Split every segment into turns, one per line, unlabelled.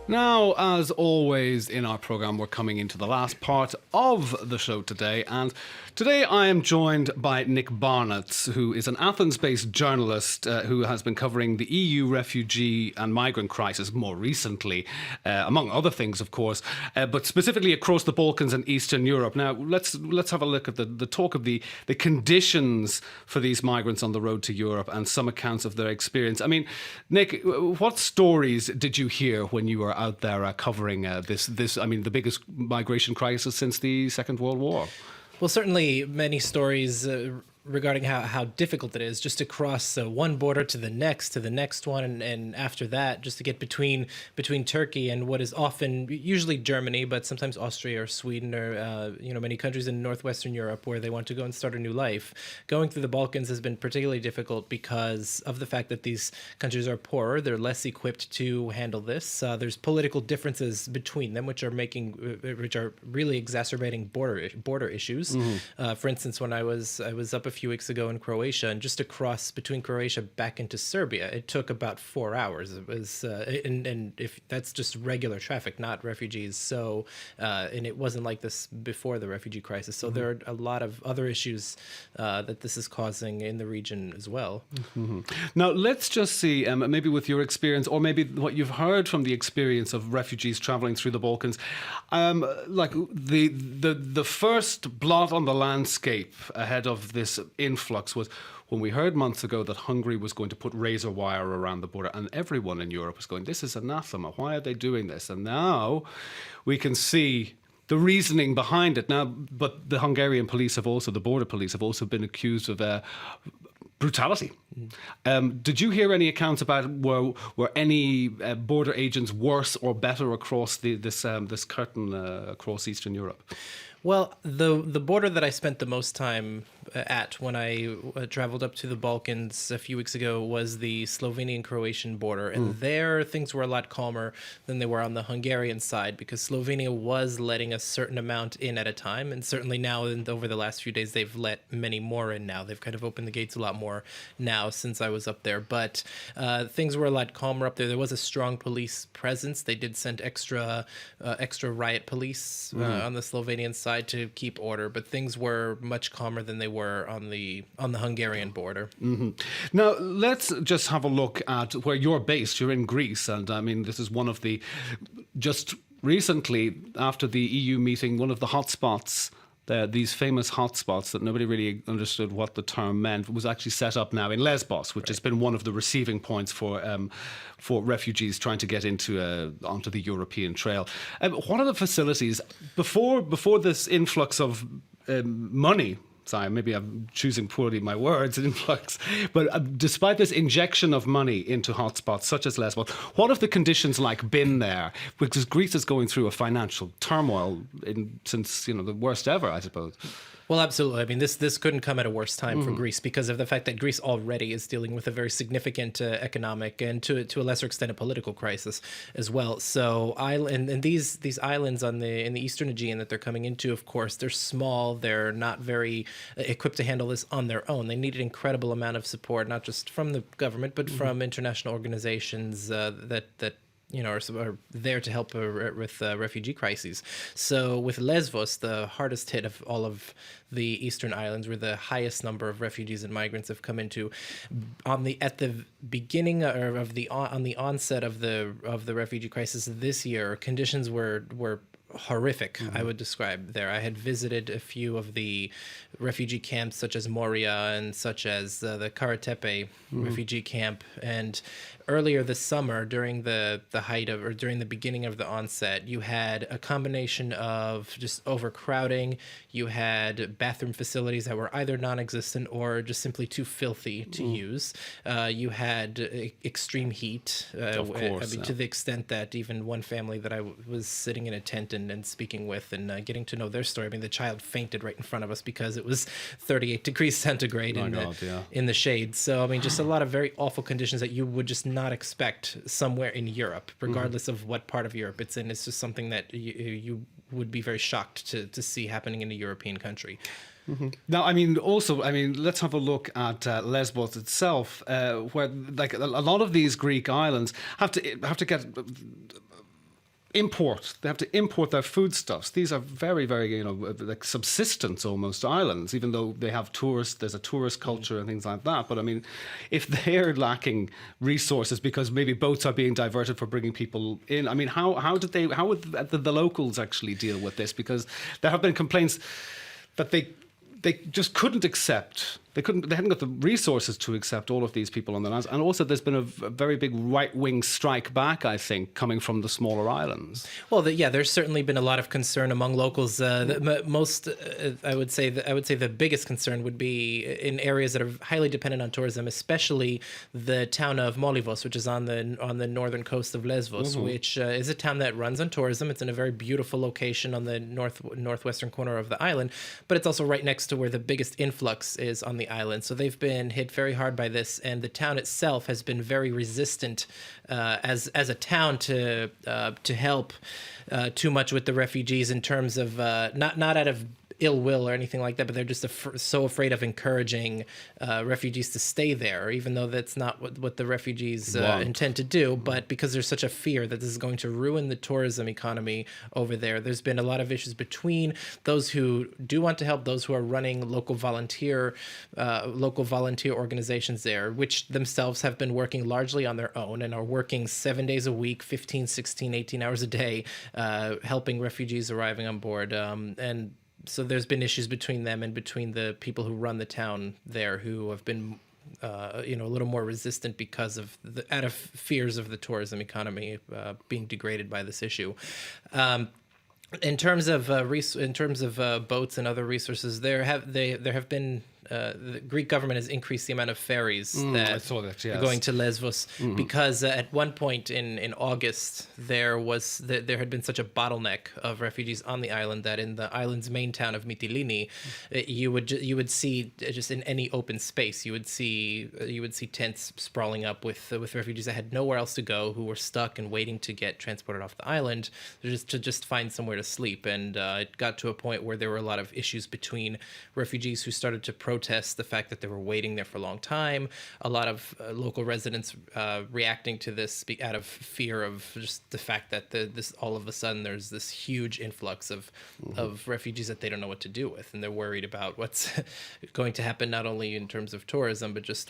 Now, as always in our programme, we're coming into the last part of the show today. And today I am joined by Nick Barnets, who is an Athens-based journalist who has been covering the EU refugee and migrant crisis more recently, among other things, of course, but specifically across the Balkans and Eastern Europe. Now, let's have a look at the talk of the conditions for these migrants on the road to Europe and some accounts of their experience. I mean, Nick, what stories did you hear when you were out there covering the biggest migration crisis since the Second World War?
Well, certainly many stories regarding how difficult it is just to cross one border to the next one, and after that, just to get between Turkey and what is often, usually Germany, but sometimes Austria or Sweden or many countries in northwestern Europe where they want to go and start a new life. Going through the Balkans has been particularly difficult because of the fact that these countries are poorer, they're less equipped to handle this. There's political differences between them, which are really exacerbating border issues. Mm-hmm. For instance, when I was up a few weeks ago in Croatia, and just to cross between Croatia back into Serbia, it took about 4 hours. It was, and if that's just regular traffic, not refugees. So, and it wasn't like this before the refugee crisis. So there are a lot of other issues that this is causing in the region as well.
Mm-hmm. Now, let's just see, maybe with your experience, or maybe what you've heard from the experience of refugees traveling through the Balkans, like the first blot on the landscape ahead of this influx was when we heard months ago that Hungary was going to put razor wire around the border, and everyone in Europe was going, this is anathema, why are they doing this? And now we can see the reasoning behind it now, but the Hungarian police the border police have also been accused of brutality. Did you hear any accounts about were any border agents worse or better across this curtain across Eastern Europe?
Well, the border that I spent the most time at when I traveled up to the Balkans a few weeks ago was the Slovenian-Croatian border. And there things were a lot calmer than they were on the Hungarian side, because Slovenia was letting a certain amount in at a time. And certainly now, over the last few days, they've let many more in now. They've kind of opened the gates a lot more now since I was up there. But things were a lot calmer up there. There was a strong police presence. They did send extra riot police on the Slovenian side to keep order, but things were much calmer than they were on the Hungarian border. Mm-hmm.
Now, let's just have a look at where you're based. You're in Greece, and I mean, this is one of the, just recently after the EU meeting, one of the hotspots, these famous hotspots that nobody really understood what the term meant, was actually set up now in Lesbos, which has been one of the receiving points for refugees trying to get onto the European trail. What are the facilities before this influx of money? Sorry, maybe I'm choosing poorly my words, influx. But despite this injection of money into hotspots such as Lesbos, what have the conditions been there? Because Greece is going through a financial turmoil since the worst ever, I suppose.
Well, absolutely. I mean, this couldn't come at a worse time for Greece, because of the fact that Greece already is dealing with a very significant economic and to a lesser extent a political crisis as well. So these islands in the Eastern Aegean that they're coming into, of course, they're small. They're not very equipped to handle this on their own. They need an incredible amount of support, not just from the government, but from international organizations that are there to help with refugee crises. So with Lesbos, the hardest hit of all of the eastern islands, where the highest number of refugees and migrants have come into, at the beginning on the onset of the refugee crisis this year, conditions were horrific, I would describe there. I had visited a few of the refugee camps, such as Moria and such as the Karatepe refugee camp. And earlier this summer, during the beginning of the onset, you had a combination of just overcrowding. You had bathroom facilities that were either non-existent or just simply too filthy to use. You had extreme heat,
of course,
to the extent that even one family that I was sitting in a tent and speaking with and getting to know their story, I mean, the child fainted right in front of us because it was 38 degrees centigrade in the shade. So, I mean, just a lot of very awful conditions that you would just not expect somewhere in Europe, regardless of what part of Europe it's in. It's just something that you would be very shocked to see happening in a European country.
Mm-hmm. Now, let's have a look at Lesbos itself, where a lot of these Greek islands have to get They have to import their foodstuffs. These are very, very, like subsistence almost islands, even though they have tourists, there's a tourist culture and things like that. But I mean, if they're lacking resources because maybe boats are being diverted for bringing people in, I mean, how would the locals actually deal with this? Because there have been complaints that they just couldn't accept. They hadn't got the resources to accept all of these people on the lands. And also there's been a very big right-wing strike back, I think, coming from the smaller islands.
Well, there's certainly been a lot of concern among locals. I would say the biggest concern would be in areas that are highly dependent on tourism, especially the town of Molivos, which is on the northern coast of Lesbos, which is a town that runs on tourism. It's in a very beautiful location on the northwestern corner of the island, but it's also right next to where the biggest influx is on the island. So they've been hit very hard by this, and the town itself has been very resistant as a town to help too much with the refugees in terms of not out of ill will or anything like that, but they're just so afraid of encouraging refugees to stay there, even though that's not what the refugees intend to do. But because there's such a fear that this is going to ruin the tourism economy over there, there's been a lot of issues between those who do want to help, those who are running local volunteer organizations there, which themselves have been working largely on their own and are working 7 days a week, 15, 16, 18 hours a day, helping refugees arriving on board. And so there's been issues between them and between the people who run the town there, who have been, a little more resistant because of out of fears of the tourism economy being degraded by this issue. In terms of boats and other resources, there have been. The Greek government has increased the amount of ferries that are going to Lesbos because at one point in August there had been such a bottleneck of refugees on the island that in the island's main town of Mytilene, you would see just in any open space you would see tents sprawling up with refugees that had nowhere else to go, who were stuck and waiting to get transported off the island to just find somewhere to sleep. And it got to a point where there were a lot of issues between refugees who started to protest the fact that they were waiting there for a long time. A lot of local residents reacting to this out of fear of just the fact that this all of a sudden there's this huge influx of refugees that they don't know what to do with, and they're worried about what's going to happen, not only in terms of tourism but just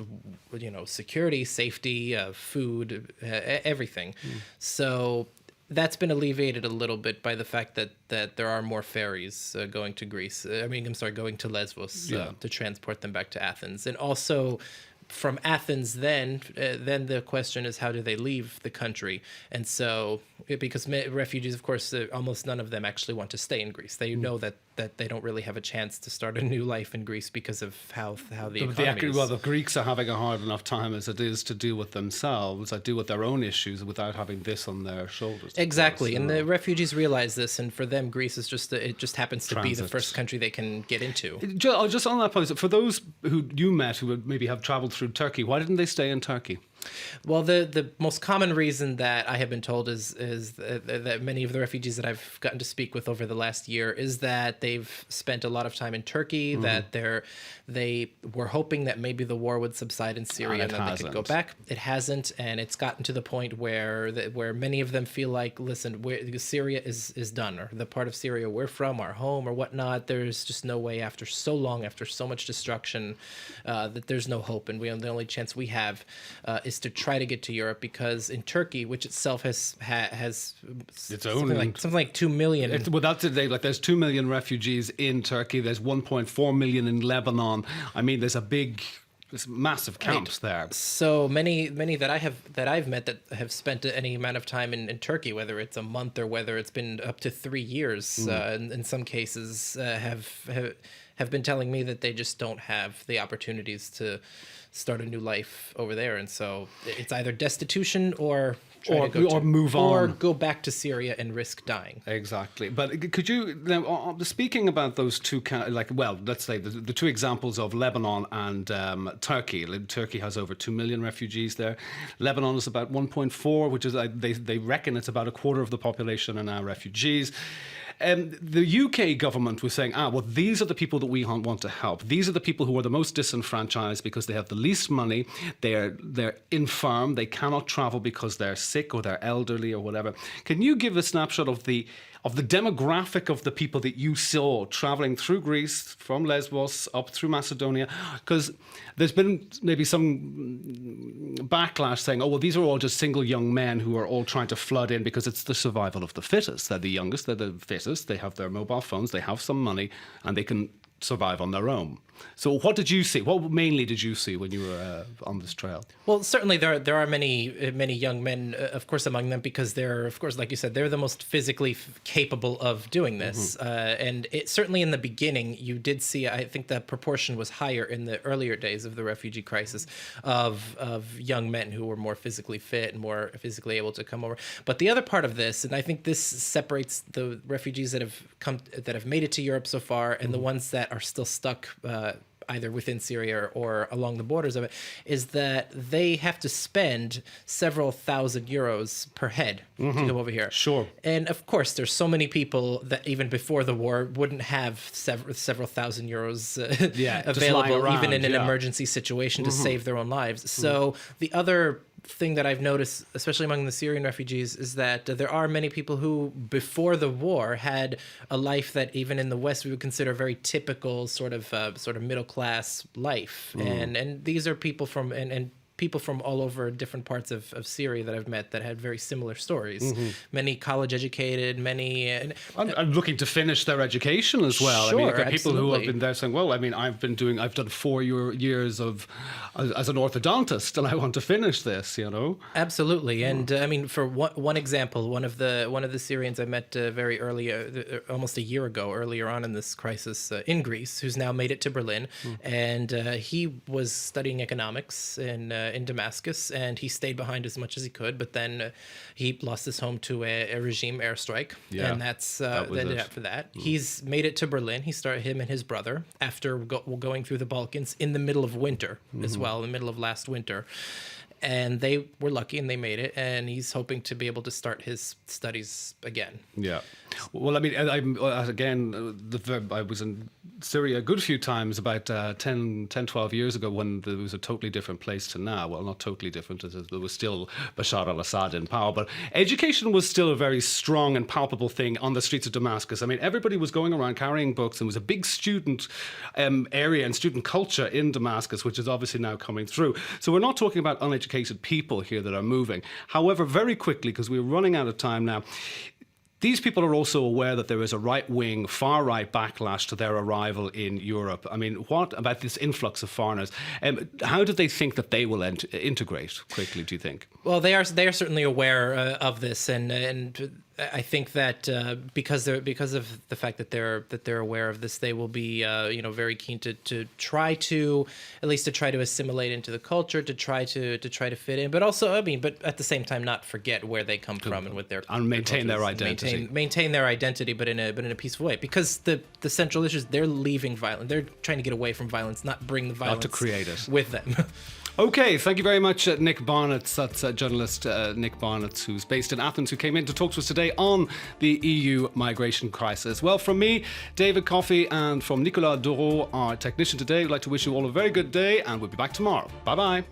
security, safety, food, everything. So that's been alleviated a little bit by the fact that there are more ferries going to Greece. Going to Lesbos to transport them back to Athens. And also from Athens, then the question is, how do they leave the country? And so, because refugees, of course, almost none of them actually want to stay in Greece. They know that they don't really have a chance to start a new life in Greece because of how the economy is.
Well, the Greeks are having a hard enough time as it is to deal with themselves, to deal with their own issues without having this on their shoulders.
Exactly, and the refugees realize this, and for them, Greece is it just happens to be the first country they can get into.
Just on that point, for those who you met who would maybe have travelled through Turkey, why didn't they stay in Turkey?
Well, the most common reason that I have been told is that many of the refugees that I've gotten to speak with over the last year is that they've spent a lot of time in Turkey, that they were hoping that maybe the war would subside in Syria and then they could go back. It hasn't, and it's gotten to the point where many of them feel like, listen, Syria is done, or the part of Syria we're from, our home or whatnot, there's just no way after so long, after so much destruction, that there's no hope, and the only chance we have is to try to get to Europe, because in Turkey, which itself has its own something like 2 million.
There's 2 million refugees in Turkey. There's 1.4 million in Lebanon. I mean, there's massive camps there. So
many that I've met that have spent any amount of time in Turkey, whether it's a month or whether it's been up to 3 years, in some cases, have been telling me that they just don't have the opportunities to start a new life over there, and so it's either destitution or move on, or go back to Syria and risk dying.
Exactly. But could you now, speaking about those two, let's say the two examples of Lebanon and Turkey. Turkey has over 2 million refugees there. Lebanon is about 1.4, which is they reckon it's about a quarter of the population are now refugees. the UK government was saying, well, these are the people that we want to help. These are the people who are the most disenfranchised because they have the least money. They're infirm. They cannot travel because they're sick or they're elderly or whatever. Can you give a snapshot of the demographic of the people that you saw traveling through Greece, from Lesbos up through Macedonia? Because there's been maybe some backlash saying, oh, well, these are all just single young men who are all trying to flood in because it's the survival of the fittest. They're the youngest, they're the fittest, they have their mobile phones, they have some money, and they can survive on their own. So what did you see? What mainly did you see when you were on this trail?
Well, certainly there are many young men, of course, among them, because they're, of course, like you said, they're the most physically capable of doing this. And it certainly in the beginning, you did see, I think the proportion was higher in the earlier days of the refugee crisis of young men who were more physically fit and more physically able to come over. But the other part of this, and I think this separates the refugees that have made it to Europe so far and the ones that are still stuck either within Syria or along the borders of it, is that they have to spend several thousand euros per head to come over here.
Sure.
And of course, there's so many people that even before the war wouldn't have several thousand euros available, even in an emergency situation, to save their own lives. So the other thing that I've noticed, especially among the Syrian refugees, is that there are many people who, before the war, had a life that even in the West we would consider a very typical sort of middle class life, and these are people from people from all over different parts of Syria that I've met that had very similar stories. Many college educated, many... and
looking to finish their education as well.
Sure,
I mean, you've got people
absolutely.
who have been there saying, well, I mean, I've done 4 years as an orthodontist and I want to finish this, you know?
Absolutely. And I mean, for one example, one of the Syrians I met very early, almost a year ago, earlier on in this crisis in Greece, who's now made it to Berlin. And he was studying economics in Damascus, and he stayed behind as much as he could, but then he lost his home to a regime airstrike, and that's ended up for that. He's made it to Berlin. He started, him and his brother, after going through the Balkans in the middle of winter as well, in the middle of last winter. And they were lucky and they made it, and he's hoping to be able to start his studies again. Yeah.
Well, I mean, I was in Syria a good few times about 10, 12 years ago when there was a totally different place to now. Well, not totally different, as there was still Bashar al-Assad in power, but education was still a very strong and palpable thing on the streets of Damascus. I mean, everybody was going around carrying books, and it was a big student area and student culture in Damascus, which is obviously now coming through. So we're not talking about uneducated people here that are moving. However, very quickly, because we're running out of time now, these people are also aware that there is a right-wing, far-right backlash to their arrival in Europe. I mean, what about this influx of foreigners? How do they think that they will integrate quickly, do you think?
Well, they are certainly aware of this, and I think that because of the fact that they're aware of this, they will be very keen to try to assimilate into the culture, to try to fit in, but also but at the same time not forget where they come from and what and
maintain their identity,
maintain their identity, but in a peaceful way. Because the central issue is they're leaving violence, they're trying to get away from violence, not bring the violence,
not to create it
with them.
Okay, thank you very much, Nick Barnets. That's journalist Nick Barnets, who's based in Athens, who came in to talk to us today on the EU migration crisis. Well, from me, David Coffey, and from Nicolas Doro, our technician today, we'd like to wish you all a very good day, and we'll be back tomorrow. Bye-bye.